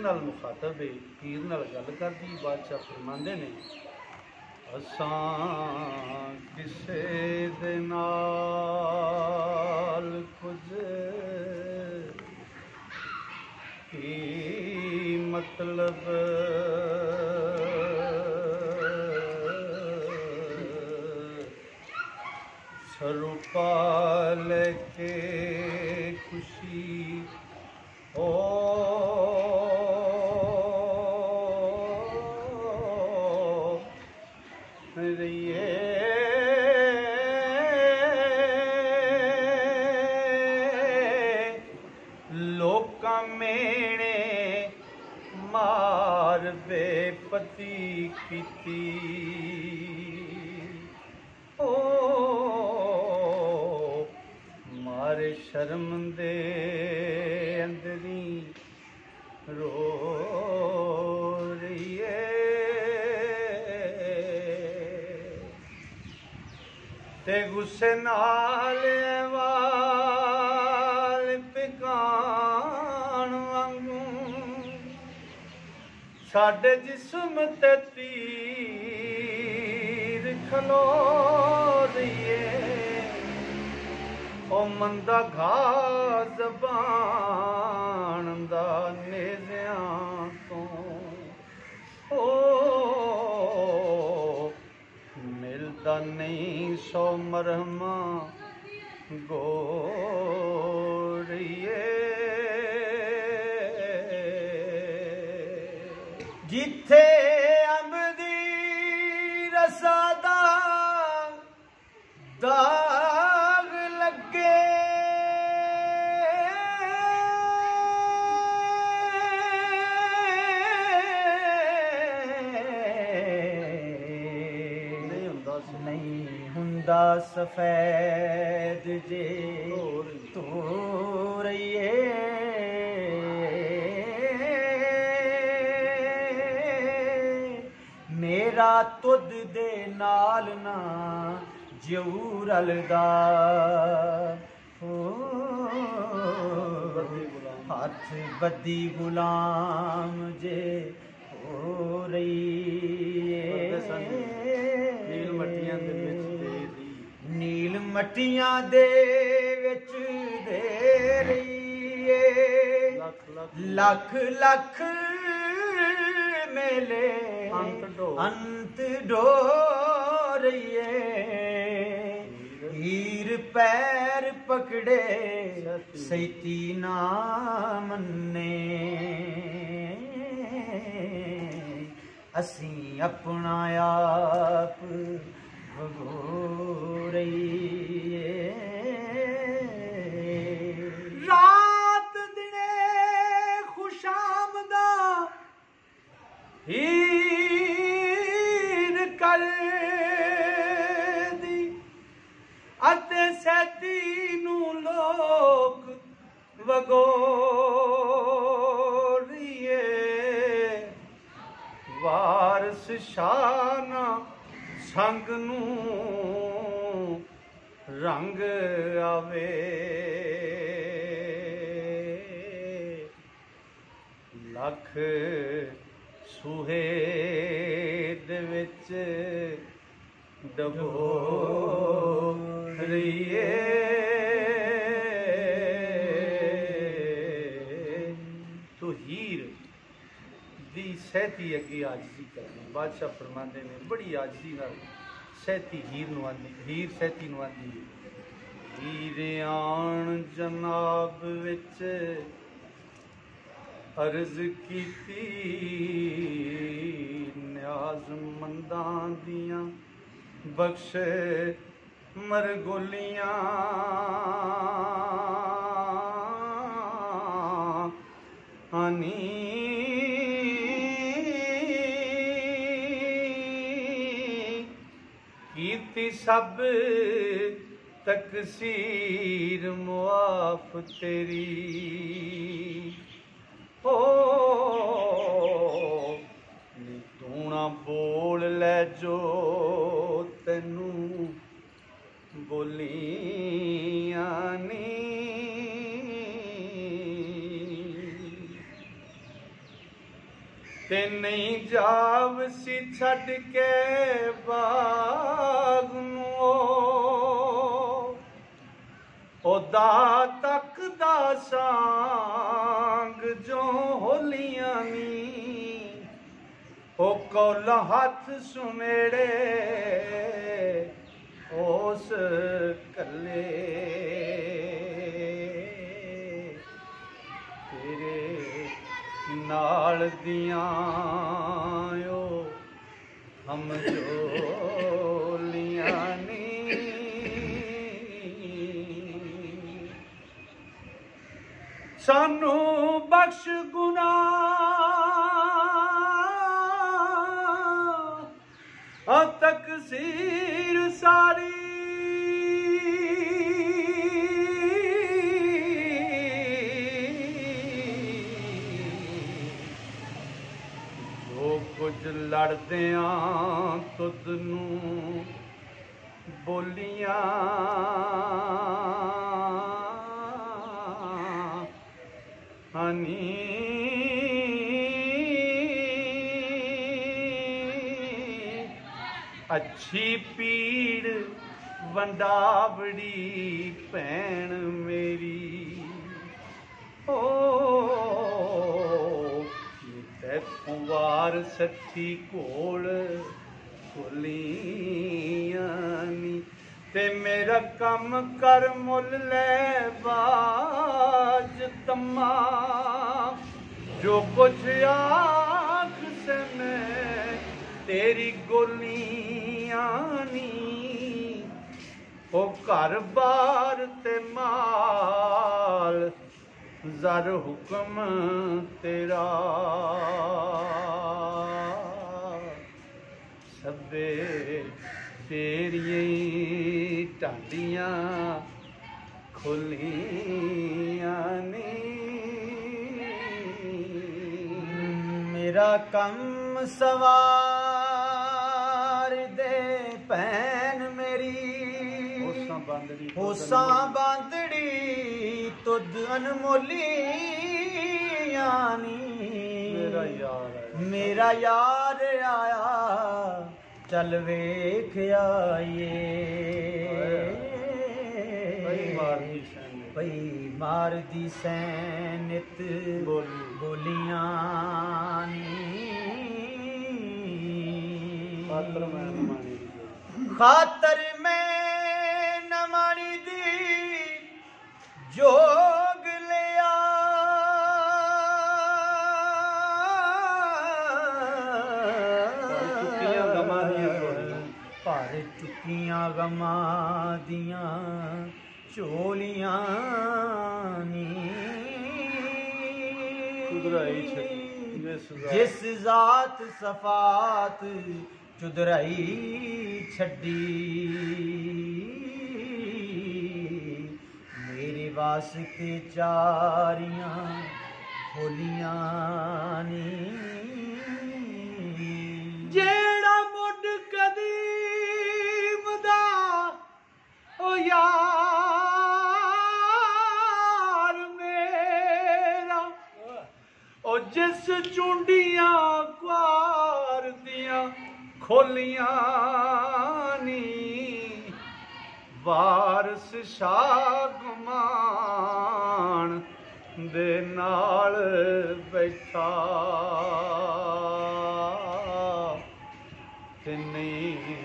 नाल मुखातब है, पीर नाल गल करदी। बादशाह फरमांदे ने असां किसे दे नाल कुछ की मतलब सरूपा लेके खुशी हो रहिए लोका मेणे मार बेपती कीती ओ मारे शर्म दे अंदरी रो रही है ते गुस्से नाल वाल पिकान वांगू साडे जिस्म ते तीर खलो रहिए ओ मंदा घा ज़बान दा नेज़ियां तो ओ मिलदा नहीं सौ मरहमा गोरिए जिथे अमदी रसादा दाग लगे नहीं हुंदा सफेद जे तो रहिए मेरा तुद दे नाल ना जरूर अलदा हाथ बदी गुलाम जे हो रही नील मटियां दे विच दे रही लख लख मेले अंत डो रही हीर पैर पकड़े सैती ना मन्ने असी अपना आप भगो रही रात दिने खुशामदा हीर कर दी अते सैती नू लोक वगोरिए वारस शाना संग नू रंग आवे लख सूहे दे विच डबो रहिए तो हीर दी सहती अगे आजजी करनी बादशाह फरमांदे ने बड़ी आजजी नाल सहती हीर नूं आंदी हीर सहती नूं आंदी हीर आन जनाब विच अर्ज कीती न्याज़मंदां दियां बख्श मरगोलियां आनी कीर्ति सब तकसीर मुआफ तेरी ओ तू ना बोल ले जो तेनू बोलियां नी ते नहीं जावसी छड़ के बाग नूं ओदा तक दा सांग जो होलियां नी ओ कोल हथ सुमेड़े उस कले तेरे नाल दियां ओ हम जोलियां नी सानू बख्श गुनाह तकसीर सारी जो कुछ लड़दियां तुद नूं बोलियां हनी अच्छी पीड़ वंडावड़ी भैन मेरी ओ तैथों वार सच्ची कोल खोलियां नी ते मेरा कम कर मुल ले बाज तम्मा जो कुछ आख से मैं तेरी गोलियां नी ओ घर बार ते माल जर हुक्म तेरा सबे तेरियां टांडियां खोलियां नी मेरा कम सवार दे भैन मेरी होसा बांदड़ी तुद अनमोलियां नी मेरा यार आया चल वेख आइए पई मार दी सैनित बोलियां खातर मैं न मानी दी जोग लिया पर चुकियां गमा दियां चोलियां नी जिस जात सफात चुदराई छड़ी मेरे वास्ते चारियां खोलियां नी जेड़ा मुड कदीम दा ओ यार मेरा ओ जिस चुंडियां क्वार दियां खोलियां नी वारस शागमान दे नाल बैठा ते नहीं